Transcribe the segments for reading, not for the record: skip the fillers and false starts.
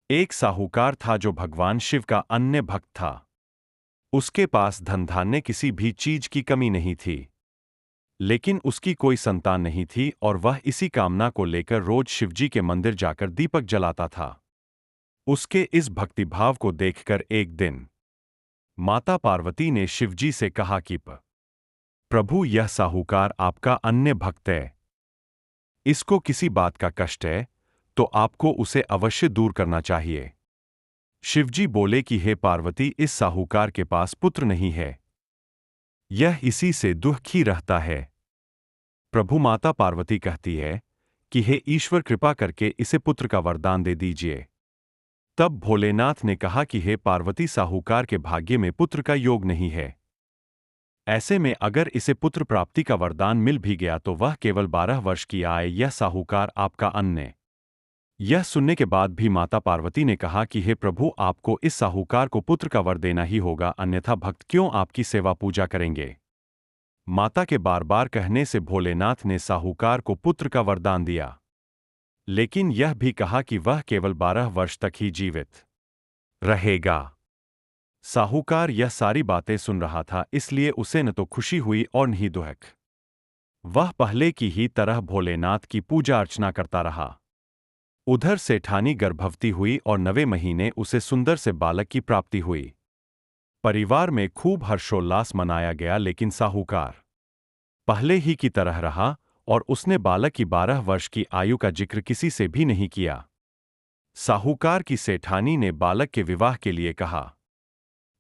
एक साहूकार था जो भगवान शिव का अन्य भक्त था। उसके पास धन धान्य किसी भी चीज की कमी नहीं थी। लेकिन उसकी कोई संतान नहीं थी और वह इसी कामना को लेकर रोज शिवजी के मंदिर जाकर दीपक जलाता था। उसके इस भक्तिभाव को देखकर एक दिन माता पार्वती ने शिवजी से कहा कि प्रभु, यह साहूकार आपका अन्य भक्त है। इसको किसी बात का कष्ट है तो आपको उसे अवश्य दूर करना चाहिए। शिवजी बोले कि हे पार्वती, इस साहूकार के पास पुत्र नहीं है। यह इसी से दुखी रहता है। प्रभु, माता पार्वती कहती है कि हे ईश्वर, कृपा करके इसे पुत्र का वरदान दे दीजिए। तब भोलेनाथ ने कहा कि हे पार्वती, साहूकार के भाग्य में पुत्र का योग नहीं है। ऐसे में अगर इसे पुत्र प्राप्ति का वरदान मिल भी गया तो वह केवल 12 वर्ष की आए। यह साहूकार आपका अन्य। यह सुनने के बाद भी माता पार्वती ने कहा कि हे प्रभु, आपको इस साहूकार को पुत्र का वर देना ही होगा, अन्यथा भक्त क्यों आपकी सेवा पूजा करेंगे। माता के बार बार कहने से भोलेनाथ ने साहूकार को पुत्र का वरदान दिया, लेकिन यह भी कहा कि वह केवल 12 वर्ष तक ही जीवित रहेगा। साहूकार यह सारी बातें सुन रहा था, इसलिए उसे न तो खुशी हुई और न ही दुख। वह पहले की ही तरह भोलेनाथ की पूजा अर्चना करता रहा। उधर सेठानी गर्भवती हुई और 9वें महीने उसे सुंदर से बालक की प्राप्ति हुई। परिवार में खूब हर्षोल्लास मनाया गया, लेकिन साहूकार पहले ही की तरह रहा और उसने बालक की 12 वर्ष की आयु का जिक्र किसी से भी नहीं किया। साहूकार की सेठानी ने बालक के विवाह के लिए कहा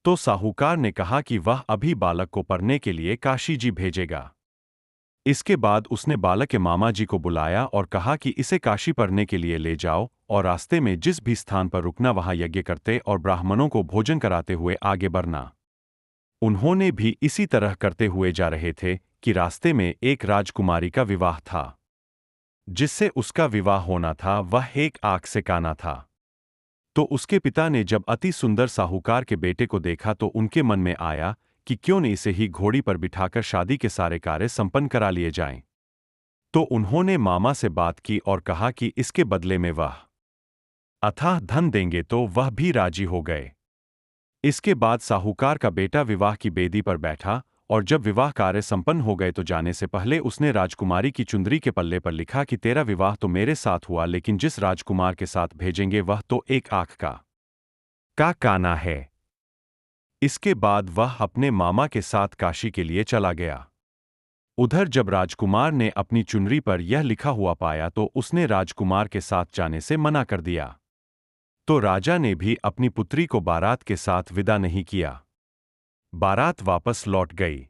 तो साहूकार ने कहा कि वह अभी बालक को पढ़ने के लिए काशी जी भेजेगा। इसके बाद उसने बालक के मामा जी को बुलाया और कहा कि इसे काशी पढ़ने के लिए ले जाओ और रास्ते में जिस भी स्थान पर रुकना वहां यज्ञ करते और ब्राह्मणों को भोजन कराते हुए आगे बढ़ना। उन्होंने भी इसी तरह करते हुए जा रहे थे कि रास्ते में एक राजकुमारी का विवाह था। जिससे उसका विवाह होना था वह एक आंख से काना था। तो उसके पिता ने जब अति सुंदर साहूकार के बेटे को देखा तो उनके मन में आया कि क्यों न इसे ही घोड़ी पर बिठाकर शादी के सारे कार्य संपन्न करा लिए जाएं। तो उन्होंने मामा से बात की और कहा कि इसके बदले में वह अथाह धन देंगे, तो वह भी राजी हो गए। इसके बाद साहूकार का बेटा विवाह की बेदी पर बैठा और जब विवाह कार्य संपन्न हो गए तो जाने से पहले उसने राजकुमारी की चुंदरी के पल्ले पर लिखा कि तेरा विवाह तो मेरे साथ हुआ, लेकिन जिस राजकुमार के साथ भेजेंगे वह तो एक आंख का काना है। इसके बाद वह अपने मामा के साथ काशी के लिए चला गया। उधर जब राजकुमार ने अपनी चुनरी पर यह लिखा हुआ पाया तो उसने राजकुमार के साथ जाने से मना कर दिया। तो राजा ने भी अपनी पुत्री को बारात के साथ विदा नहीं किया। बारात वापस लौट गई।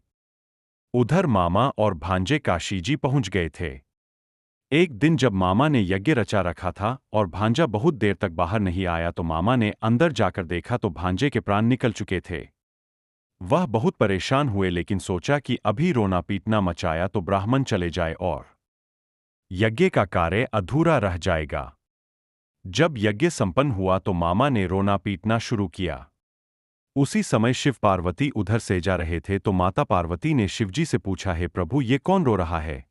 उधर मामा और भांजे काशी जी पहुंच गए थे। एक दिन जब मामा ने यज्ञ रचा रखा था और भांजा बहुत देर तक बाहर नहीं आया तो मामा ने अंदर जाकर देखा तो भांजे के प्राण निकल चुके थे। वह बहुत परेशान हुए, लेकिन सोचा कि अभी रोना पीटना मचाया तो ब्राह्मण चले जाए और यज्ञ का कार्य अधूरा रह जाएगा। जब यज्ञ संपन्न हुआ तो मामा ने रोना पीटना शुरू किया। उसी समय शिव पार्वती उधर से जा रहे थे तो माता पार्वती ने शिवजी से पूछा, हे प्रभु, ये कौन रो रहा है।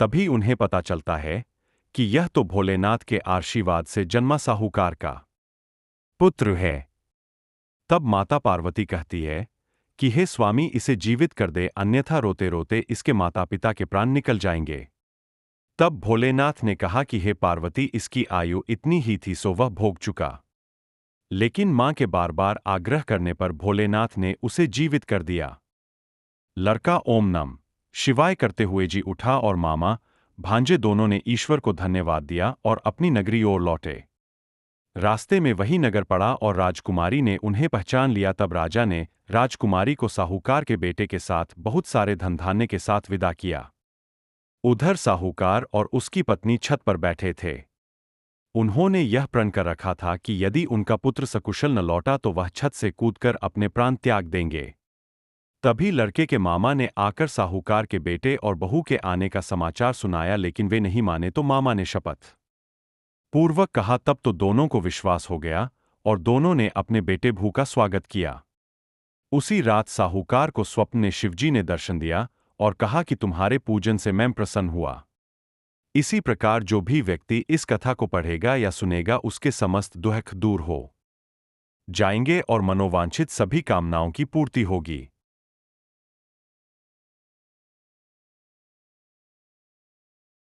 तभी उन्हें पता चलता है कि यह तो भोलेनाथ के आशीर्वाद से जन्मा साहूकार का पुत्र है। तब माता पार्वती कहती है कि हे स्वामी, इसे जीवित कर दे, अन्यथा रोते रोते इसके माता पिता के प्राण निकल जाएंगे। तब भोलेनाथ ने कहा कि हे पार्वती, इसकी आयु इतनी ही थी सो वह भोग चुका। लेकिन मां के बार बार आग्रह करने पर भोलेनाथ ने उसे जीवित कर दिया। लड़का ओम नम शिवाय करते हुए जी उठा और मामा भांजे दोनों ने ईश्वर को धन्यवाद दिया और अपनी नगरी ओर लौटे। रास्ते में वही नगर पड़ा और राजकुमारी ने उन्हें पहचान लिया। तब राजा ने राजकुमारी को साहूकार के बेटे के साथ बहुत सारे धन धान्य के साथ विदा किया। उधर साहूकार और उसकी पत्नी छत पर बैठे थे। उन्होंने यह प्रण कर रखा था कि यदि उनका पुत्र सकुशल न लौटा तो वह छत से कूदकर अपने प्राण त्याग देंगे। तभी लड़के के मामा ने आकर साहूकार के बेटे और बहू के आने का समाचार सुनाया, लेकिन वे नहीं माने तो मामा ने शपथ पूर्वक कहा। तब तो दोनों को विश्वास हो गया और दोनों ने अपने बेटे भू का स्वागत किया। उसी रात साहूकार को स्वप्न में शिवजी ने दर्शन दिया और कहा कि तुम्हारे पूजन से मैं प्रसन्न हुआ। इसी प्रकार जो भी व्यक्ति इस कथा को पढ़ेगा या सुनेगा उसके समस्त दुख दूर हो जाएंगे और मनोवांछित सभी कामनाओं की पूर्ति होगी।